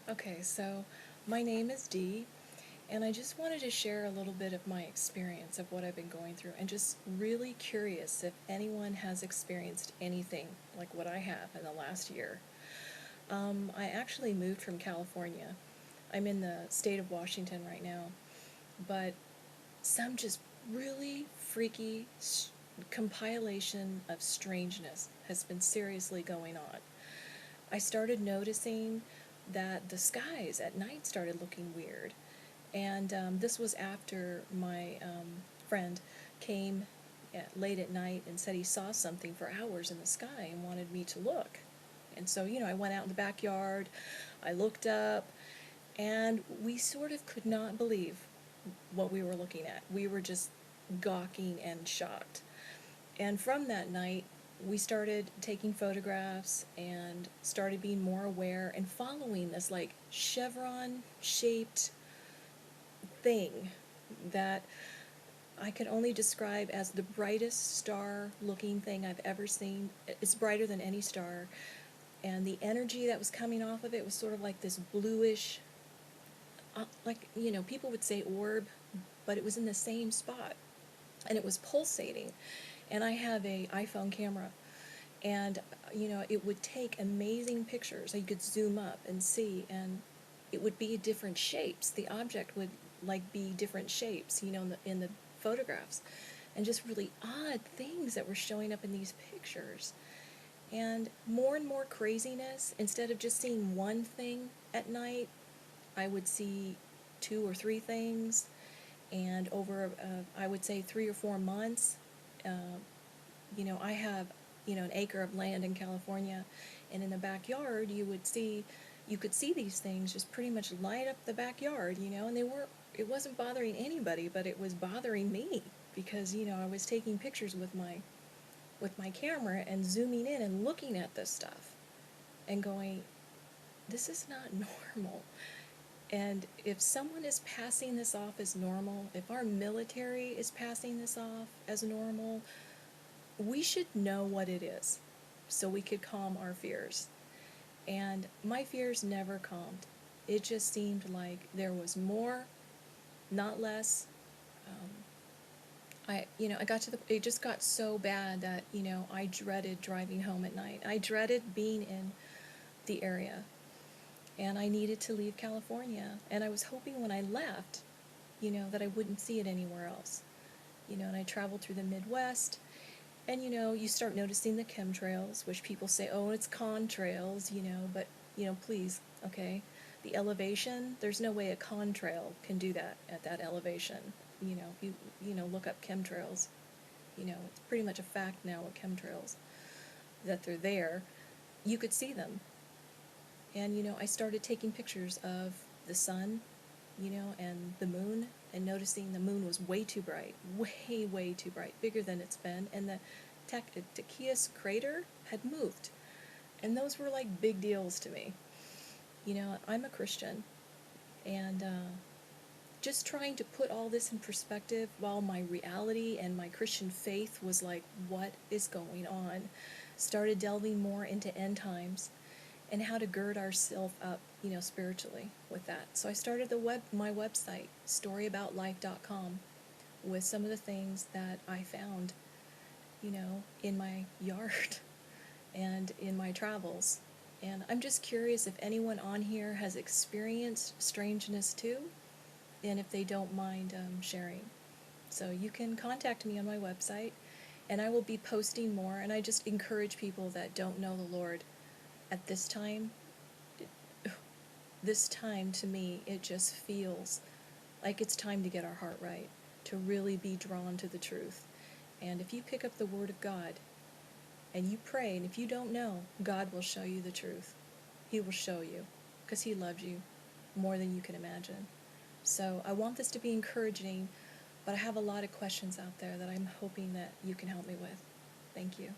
Okay, so my name is Dee, and I just wanted to share a little bit of my experience of what I've been going through, and just really curious if anyone has experienced anything like what I have in the last year. I actually moved from California. I'm in the state of Washington right now, but some just really freaky compilation of strangeness has been seriously going on. I started noticing that the skies at night started looking weird. And this was after my friend came late at night and said he saw something for hours in the sky and wanted me to look. And so, I went out in the backyard, I looked up, and we sort of could not believe what we were looking at. We were just gawking and shocked. And from that night, we started taking photographs and started being more aware and following this like chevron shaped thing that I could only describe as the brightest star looking thing I've ever seen. It's brighter than any star. And the energy that was coming off of it was sort of like this bluish, people would say orb, but it was in the same spot. And it was pulsating. And I have a iPhone camera. And, it would take amazing pictures. You could zoom up and see, and it would be different shapes. The object would be different shapes, in the photographs, and just really odd things that were showing up in these pictures. And more craziness. Instead of just seeing one thing at night, I would see two or three things. And over, I would say 3 or 4 months, I have, an acre of land in California, and in the backyard, you could see these things just pretty much light up the backyard, and it wasn't bothering anybody, but it was bothering me because, I was taking pictures with my camera and zooming in and looking at this stuff and going, this is not normal. And if someone is passing this off as normal, if our military is passing this off as normal, we should know what it is so we could calm our fears. And my fears never calmed. It just seemed like there was more, not less. It just got so bad that, I dreaded driving home at night. I dreaded being in the area. And I needed to leave California. And I was hoping when I left, that I wouldn't see it anywhere else. And I traveled through the Midwest. And, you start noticing the chemtrails, which people say, oh, it's contrails, but, please, okay? The elevation, there's no way a contrail can do that at that elevation. If you look up chemtrails, it's pretty much a fact now with chemtrails, that they're there. You could see them. And, I started taking pictures of the sun, and the moon, and noticing the moon was way too bright, way too bright, bigger than it's been, and the Tachias crater had moved. And those were like big deals to me. I'm a Christian, and just trying to put all this in perspective while my reality and my Christian faith was like, what is going on? Started delving more into end times and how to gird ourselves up, spiritually with that. So I started my website, storyaboutlife.com, with some of the things that I found, in my yard and in my travels. And I'm just curious if anyone on here has experienced strangeness too, and if they don't mind sharing. So you can contact me on my website, and I will be posting more. And I just encourage people that don't know the Lord at this time. This time, to me, it just feels like it's time to get our heart right, to really be drawn to the truth. And if you pick up the Word of God and you pray, and if you don't know, God will show you the truth. He will show you, because He loves you more than you can imagine. So I want this to be encouraging, but I have a lot of questions out there that I'm hoping that you can help me with. Thank you.